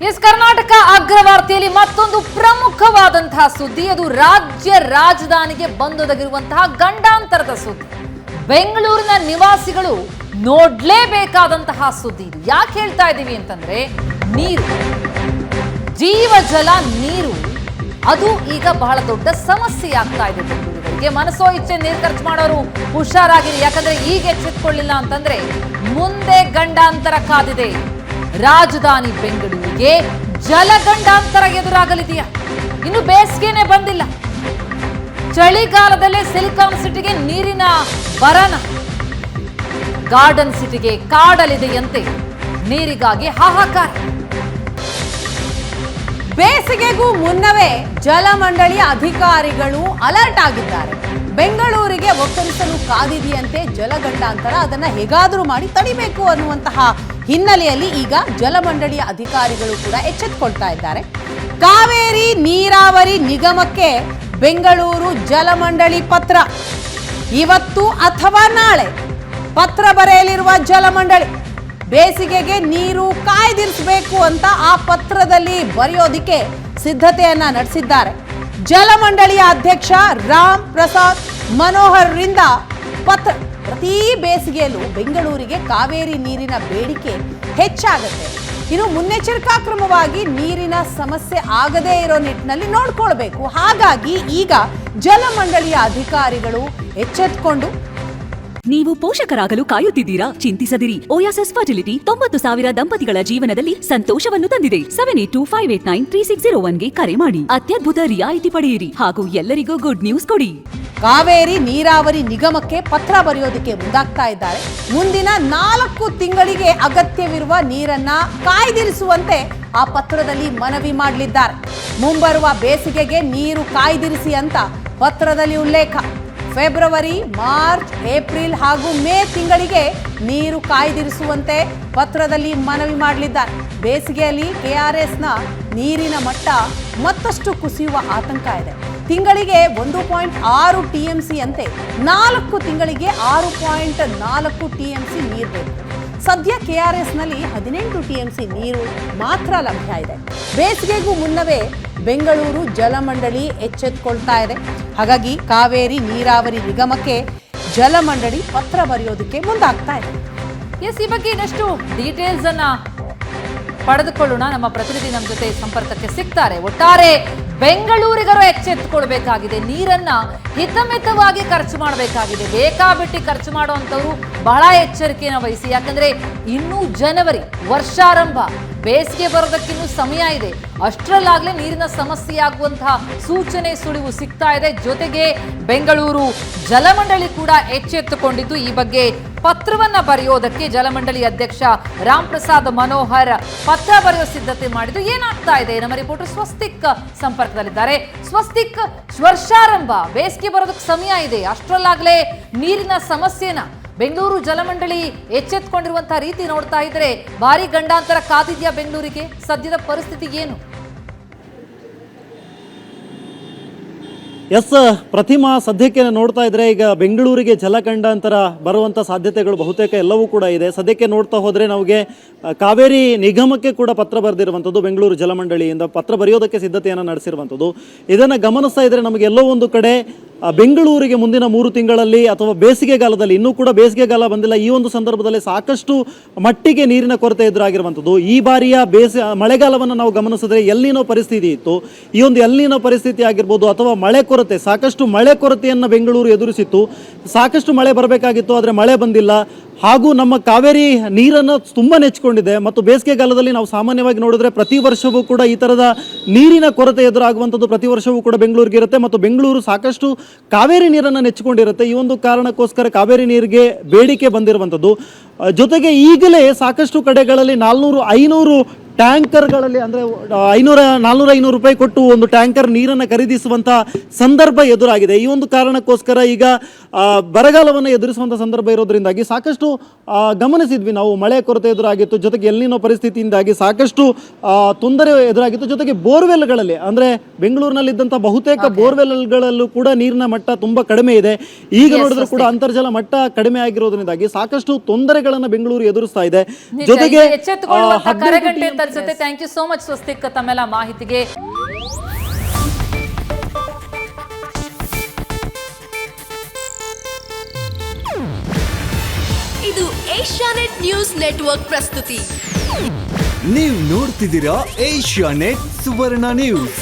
S Karnataka ಅಗ್ರವಾರ್ತೆಯಲ್ಲಿ ಮತ್ತೊಂದು ಪ್ರಮುಖವಾದಂತಹ ಸುದ್ದಿ, ಅದು ರಾಜ್ಯ ರಾಜಧಾನಿಗೆ ಬಂದೊದಗಿರುವಂತಹ ಗಂಡಾಂತರದ ಸುದ್ದಿ. ಬೆಂಗಳೂರಿನ ನಿವಾಸಿಗಳು ನೋಡ್ಲೇಬೇಕಾದಂತಹ ಸುದ್ದಿ ಇದು. ಯಾಕೆ ಹೇಳ್ತಾ ಇದ್ದೀವಿ ಅಂತಂದ್ರೆ, ನೀರು, ಜೀವಜಲ ನೀರು ಅದು ಈಗ ಬಹಳ ದೊಡ್ಡ ಸಮಸ್ಯೆ ಆಗ್ತಾ ಇದೆ ಬೆಂಗಳೂರಿಗೆ. ಮನಸೋ ಇಚ್ಛೆ ನೀರು ಖರ್ಚು ಮಾಡೋರು ಹುಷಾರಾಗಿರಿ, ಯಾಕಂದ್ರೆ ಈಗ ಎಚ್ಚೆತ್ಕೊಳ್ಳಿಲ್ಲ ಅಂತಂದ್ರೆ ಮುಂದೆ ಗಂಡಾಂತರ ಕಾದಿದೆ. ರಾಜಧಾನಿ ಬೆಂಗಳೂರಿಗೆ ಜಲಗಂಡಾಂತರ ಎದುರಾಗಲಿದೆಯಾ? ಇನ್ನು ಬೇಸಿಗೆನೆ ಬಂದಿಲ್ಲ, ಚಳಿಗಾಲದಲ್ಲೇ ಸಿಲಿಕಾನ್ ಸಿಟಿಗೆ ನೀರಿನ ಬರನ, ಗಾರ್ಡನ್ ಸಿಟಿಗೆ ಕಾಡಲಿದೆಯಂತೆ ನೀರಿಗಾಗಿ ಹಾಹಾಕಾರ. ಬೇಸಿಗೆಗೂ ಮುನ್ನವೇ ಜಲಮಂಡಳಿಯ ಅಧಿಕಾರಿಗಳು ಅಲರ್ಟ್ ಆಗಿದ್ದಾರೆ. ಬೆಂಗಳೂರಿಗೆ ಒಕ್ಕರಿಸಲು ಕಾದಿದೆಯಂತೆ ಜಲಗಂಡಾಂತರ, ಅದನ್ನ ಹೇಗಾದರೂ ಮಾಡಿ ತಡಿಬೇಕು ಅನ್ನುವಂತಹ ಹಿನ್ನೆಲೆಯಲ್ಲಿ ಈಗ ಜಲಮಂಡಳಿಯ ಅಧಿಕಾರಿಗಳು ಕೂಡ ಎಚ್ಚೆತ್ತುಕೊಳ್ತಾ ಇದ್ದಾರೆ. ಕಾವೇರಿ ನೀರಾವರಿ ನಿಗಮಕ್ಕೆ ಬೆಂಗಳೂರು ಜಲಮಂಡಳಿ ಪತ್ರ, ಇವತ್ತು ಅಥವಾ ನಾಳೆ ಪತ್ರ ಬರೆಯಲಿರುವ ಜಲಮಂಡಳಿ ಬೇಸಿಗೆಗೆ ನೀರು ಕಾಯ್ದಿರಿಸಬೇಕು ಅಂತ ಆ ಪತ್ರದಲ್ಲಿ ಬರೆಯೋದಿಕ್ಕೆ ಸಿದ್ಧತೆಯನ್ನ ನಡೆಸಿದ್ದಾರೆ. ಜಲಮಂಡಳಿಯ ಅಧ್ಯಕ್ಷ ರಾಮ್ ಪ್ರಸಾದ್ ಮನೋಹರ್ರಿಂದ ಪತ್ರ. ಪ್ರತಿ ಬೇಸಿಗೆಯಲ್ಲೂ ಬೆಂಗಳೂರಿಗೆ ಕಾವೇರಿ ನೀರಿನ ಬೇಡಿಕೆ ಹೆಚ್ಚಾಗುತ್ತೆ. ಇನ್ನು ಮುನ್ನೆಚ್ಚರಿಕಾ ಕ್ರಮವಾಗಿ ನೀರಿನ ಸಮಸ್ಯೆ ಆಗದೇ ಇರೋ ನಿಟ್ಟಿನಲ್ಲಿ ನೋಡ್ಕೊಳ್ಬೇಕು. ಹಾಗಾಗಿ ಈಗ ಜಲಮಂಡಳಿಯ ಅಧಿಕಾರಿಗಳು ಎಚ್ಚೆತ್ತುಕೊಂಡು, ನೀವು ಪೋಷಕರಾಗಲು ಕಾಯುತ್ತಿದ್ದೀರಾ? ಚಿಂತಿಸದಿರಿ. ಓಯಾಸಿಸ್ ಫರ್ಟಿಲಿಟಿ 90,000 ದಂಪತಿಗಳ ಜೀವನದಲ್ಲಿ ಸಂತೋಷವನ್ನು ತಂದಿದೆ. 7825893601ಗೆ ಕರೆ ಮಾಡಿ, ಅತ್ಯದ್ಭುತ ರಿಯಾಯಿತಿ ಪಡೆಯಿರಿ ಹಾಗೂ ಎಲ್ಲರಿಗೂ ಗುಡ್ ನ್ಯೂಸ್ ಕೊಡಿ. ಕಾವೇರಿ ನೀರಾವರಿ ನಿಗಮಕ್ಕೆ ಪತ್ರ ಬರೆಯೋದಕ್ಕೆ ಮುಂದಾಗ್ತಾ ಇದ್ದಾರೆ. ಮುಂದಿನ 4 ತಿಂಗಳಿಗೆ ಅಗತ್ಯವಿರುವ ನೀರನ್ನ ಕಾಯ್ದಿರಿಸುವಂತೆ ಆ ಪತ್ರದಲ್ಲಿ ಮನವಿ ಮಾಡಲಿದ್ದಾರೆ. ಮುಂಬರುವ ಬೇಸಿಗೆಗೆ ನೀರು ಕಾಯ್ದಿರಿಸಿ ಅಂತ ಪತ್ರದಲ್ಲಿ ಉಲ್ಲೇಖ. ಫೆಬ್ರವರಿ, ಮಾರ್ಚ್, ಏಪ್ರಿಲ್ ಹಾಗೂ ಮೇ ತಿಂಗಳಿಗೆ ನೀರು ಕಾಯ್ದಿರಿಸುವಂತೆ ಪತ್ರದಲ್ಲಿ ಮನವಿ ಮಾಡಲಿದ್ದಾರೆ. ಬೇಸಿಗೆಯಲ್ಲಿ ಕೆಆರ್ಎಸ್ನ ನೀರಿನ ಮಟ್ಟ ಮತ್ತಷ್ಟು ಕುಸಿಯುವ ಆತಂಕ ಇದೆ. ತಿಂಗಳಿಗೆ 1.6 TMC ಅಂತೆ 4 ತಿಂಗಳಿಗೆ 6.4 TMC ನೀರು ಬೇಕು. ಸದ್ಯ ಕೆಆರ್ಎಸ್ನಲ್ಲಿ 18 TMC ನೀರು ಮಾತ್ರ ಲಭ್ಯ ಇದೆ. ಬೇಸಿಗೆಗೂ ಮುನ್ನವೇ ಬೆಂಗಳೂರು ಜಲಮಂಡಳಿ ಎಚ್ಚೆತ್ತುಕೊಳ್ತಾ ಇದೆ. ಹಾಗಾಗಿ ಕಾವೇರಿ ನೀರಾವರಿ ನಿಗಮಕ್ಕೆ ಜಲಮಂಡಳಿ ಪತ್ರ ಬರೆಯೋದಕ್ಕೆ ಮುಂದಾಗ್ತಾ ಇದೆ. ಎಸ್, ಈ ಬಗ್ಗೆ ಇನ್ನಷ್ಟು ಡೀಟೇಲ್ಸ್ ಅನ್ನ ಪಡೆದುಕೊಳ್ಳೋಣ. ನಮ್ಮ ಪ್ರತಿನಿಧಿ ನಮ್ಮ ಜೊತೆ ಸಂಪರ್ಕಕ್ಕೆ ಸಿಗ್ತಾರೆ. ಒಟ್ಟಾರೆ ಬೆಂಗಳೂರಿಗರು ಎಚ್ಚೆತ್ತುಕೊಳ್ಬೇಕಾಗಿದೆ, ನೀರನ್ನ ಹಿತಮಿತವಾಗಿ ಖರ್ಚು ಮಾಡಬೇಕಾಗಿದೆ. ಬೇಕಾಬಿಟ್ಟಿ ಖರ್ಚು ಮಾಡುವಂಥವ್ರು ಬಹಳ ಎಚ್ಚರಿಕೆಯನ್ನು ವಹಿಸಿ. ಯಾಕಂದ್ರೆ ಇನ್ನೂ ಜನವರಿ, ವರ್ಷಾರಂಭ, ಬೇಸಿಗೆ ಬರೋದಕ್ಕಿನ್ನೂ ಸಮಯ ಇದೆ. ಅಷ್ಟರಲ್ಲಾಗಲೇ ನೀರಿನ ಸಮಸ್ಯೆ ಆಗುವಂತಹ ಸೂಚನೆ ಸುಳಿವು ಸಿಗ್ತಾ ಇದೆ. ಜೊತೆಗೆ ಬೆಂಗಳೂರು ಜಲಮಂಡಳಿ ಕೂಡ ಎಚ್ಚೆತ್ತುಕೊಂಡಿದ್ದು ಈ ಬಗ್ಗೆ ಪತ್ರವನ್ನ ಬರೆಯೋದಕ್ಕೆ ಜಲಮಂಡಳಿ ಅಧ್ಯಕ್ಷ ರಾಮ್ ಪ್ರಸಾದ್ ಮನೋಹರ್ ಪತ್ರ ಬರೆಯೋ ಸಿದ್ಧತೆ ಮಾಡಿದ್ದು. ಏನಾಗ್ತಾ ಇದೆ? ನಮ್ಮ ರಿಪೋರ್ಟರ್ ಸ್ವಸ್ತಿಕ್ ಸಂಪರ್ಕದಲ್ಲಿದ್ದಾರೆ. ಸ್ವಸ್ತಿಕ್, ವರ್ಷಾರಂಭ, ಬೇಸಿಗೆ ಬರೋದಕ್ಕೆ ಸಮಯ ಇದೆ, ಅಷ್ಟರಲ್ಲಾಗಲೇ ನೀರಿನ ಸಮಸ್ಯೆನ ಬೆಂಗಳೂರು ಜಲಮಂಡಳಿ ಎಚ್ಚೆತ್ತುಕೊಂಡಿರುವಂತಹ ರೀತಿ ನೋಡ್ತಾ ಇದ್ರೆ ಭಾರಿ ಗಂಡಾಂತರ ಕಾದಿದ್ಯಾ ಬೆಂಗಳೂರಿಗೆ? ಸದ್ಯದ ಪರಿಸ್ಥಿತಿ ಏನು? ಎಸ್ ಪ್ರತಿಮಾ, ಸದ್ಯಕ್ಕೆ ನೋಡ್ತಾ ಇದ್ರೆ ಈಗ ಬೆಂಗಳೂರಿಗೆ ಜಲಗಂಡಾಂತರ ಬರುವಂಥ ಸಾಧ್ಯತೆಗಳು ಬಹುತೇಕ ಎಲ್ಲವೂ ಕೂಡ ಇದೆ. ಸದ್ಯಕ್ಕೆ ನೋಡ್ತಾ ಹೋದರೆ ನಮಗೆ ಕಾವೇರಿ ನಿಗಮಕ್ಕೆ ಕೂಡ ಪತ್ರ ಬರೆದಿರುವಂಥದ್ದು, ಬೆಂಗಳೂರು ಜಲಮಂಡಳಿಯಿಂದ ಪತ್ರ ಬರೆಯೋದಕ್ಕೆ ಸಿದ್ಧತೆಯನ್ನು ನಡೆಸಿರುವಂಥದ್ದು. ಇದನ್ನು ಗಮನಿಸ್ತಾ ಇದ್ರೆ ನಮಗೆ ಎಲ್ಲೋ ಒಂದು ಕಡೆ ಬೆಂಗಳೂರಿಗೆ ಮುಂದಿನ 3 ತಿಂಗಳಲ್ಲಿ ಅಥವಾ ಬೇಸಿಗೆಗಾಲದಲ್ಲಿ, ಇನ್ನೂ ಕೂಡ ಬೇಸಿಗೆಗಾಲ ಬಂದಿಲ್ಲ, ಈ ಒಂದು ಸಂದರ್ಭದಲ್ಲಿ ಸಾಕಷ್ಟು ಮಟ್ಟಿಗೆ ನೀರಿನ ಕೊರತೆ ಎದುರಾಗಿರುವಂಥದ್ದು. ಈ ಬಾರಿಯ ಮಳೆಗಾಲವನ್ನು ನಾವು ಗಮನಿಸಿದ್ರೆ ಎಲ್ಲಿನೋ ಪರಿಸ್ಥಿತಿ ಇತ್ತು. ಈ ಒಂದು ಎಲ್ಲಿನೋ ಪರಿಸ್ಥಿತಿ ಆಗಿರ್ಬೋದು ಅಥವಾ ಮಳೆ ಕೊರತೆ, ಸಾಕಷ್ಟು ಮಳೆ ಕೊರತೆಯನ್ನು ಬೆಂಗಳೂರು ಎದುರಿಸಿತ್ತು. ಸಾಕಷ್ಟು ಮಳೆ ಬರಬೇಕಾಗಿತ್ತು, ಆದರೆ ಮಳೆ ಬಂದಿಲ್ಲ. ಹಾಗೂ ನಮ್ಮ ಕಾವೇರಿ ನೀರನ್ನು ತುಂಬ ನೆಚ್ಚಿಕೊಂಡಿದೆ. ಮತ್ತು ಬೇಸಿಗೆಗಾಲದಲ್ಲಿ ನಾವು ಸಾಮಾನ್ಯವಾಗಿ ನೋಡಿದ್ರೆ ಪ್ರತಿ ವರ್ಷವೂ ಕೂಡ ಈ ಥರದ ನೀರಿನ ಕೊರತೆ ಎದುರಾಗುವಂಥದ್ದು ಪ್ರತಿ ವರ್ಷವೂ ಕೂಡ ಬೆಂಗಳೂರಿಗೆ ಇರುತ್ತೆ. ಮತ್ತು ಬೆಂಗಳೂರು ಸಾಕಷ್ಟು ಕಾವೇರಿ ನೀರನ್ನು ನೆಚ್ಚಿಕೊಂಡಿರುತ್ತೆ. ಈ ಒಂದು ಕಾರಣಕ್ಕೋಸ್ಕರ ಕಾವೇರಿ ನೀರಿಗೆ ಬೇಡಿಕೆ ಬಂದಿರುವಂಥದ್ದು. ಜೊತೆಗೆ ಈಗಲೇ ಸಾಕಷ್ಟು ಕಡೆಗಳಲ್ಲಿ 400-500 ಟ್ಯಾಂಕರ್ಗಳಲ್ಲಿ, ಅಂದರೆ 400-500 ರೂಪಾಯಿ ಕೊಟ್ಟು ಒಂದು ಟ್ಯಾಂಕರ್ ನೀರನ್ನು ಖರೀದಿಸುವಂಥ ಸಂದರ್ಭ ಎದುರಾಗಿದೆ. ಈ ಒಂದು ಕಾರಣಕ್ಕೋಸ್ಕರ ಈಗ ಬರಗಾಲವನ್ನು ಎದುರಿಸುವಂಥ ಸಂದರ್ಭ ಇರೋದ್ರಿಂದಾಗಿ ಸಾಕಷ್ಟು ಗಮನಿಸಿದ್ವಿ ನಾವು, ಮಳೆ ಕೊರತೆ ಎದುರಾಗಿತ್ತು. ಜೊತೆಗೆ ಎಲ್ಲಿನೋ ಪರಿಸ್ಥಿತಿಯಿಂದಾಗಿ ಸಾಕಷ್ಟು ತೊಂದರೆ ಎದುರಾಗಿತ್ತು. ಜೊತೆಗೆ ಬೋರ್ವೆಲ್ಗಳಲ್ಲಿ, ಅಂದರೆ ಬೆಂಗಳೂರಿನಲ್ಲಿದ್ದಂಥ ಬಹುತೇಕ ಬೋರ್ವೆಲ್ಗಳಲ್ಲೂ ಕೂಡ ನೀರಿನ ಮಟ್ಟ ತುಂಬ ಕಡಿಮೆ ಇದೆ. ಈಗ ನೋಡಿದ್ರೆ ಕೂಡ ಅಂತರ್ಜಲ ಮಟ್ಟ ಕಡಿಮೆ ಆಗಿರೋದ್ರಿಂದಾಗಿ ಸಾಕಷ್ಟು ತೊಂದರೆಗಳನ್ನು ಬೆಂಗಳೂರು ಎದುರಿಸ್ತಾ ಇದೆ. ಜೊತೆಗೆ ಅನ್ಸುತ್ತೆ. Thank you so much Swastik ತಮ್ಮೆಲ್ಲ ಮಾಹಿತಿಗೆ. ಇದು ಏಷ್ಯಾನೆಟ್ ನ್ಯೂಸ್ ನೆಟ್ವರ್ಕ್ ಪ್ರಸ್ತುತಿ. ನೀವು ನೋಡ್ತಿದ್ದೀರಾ ಏಷ್ಯಾನೆಟ್ ಸುವರ್ಣ ನ್ಯೂಸ್.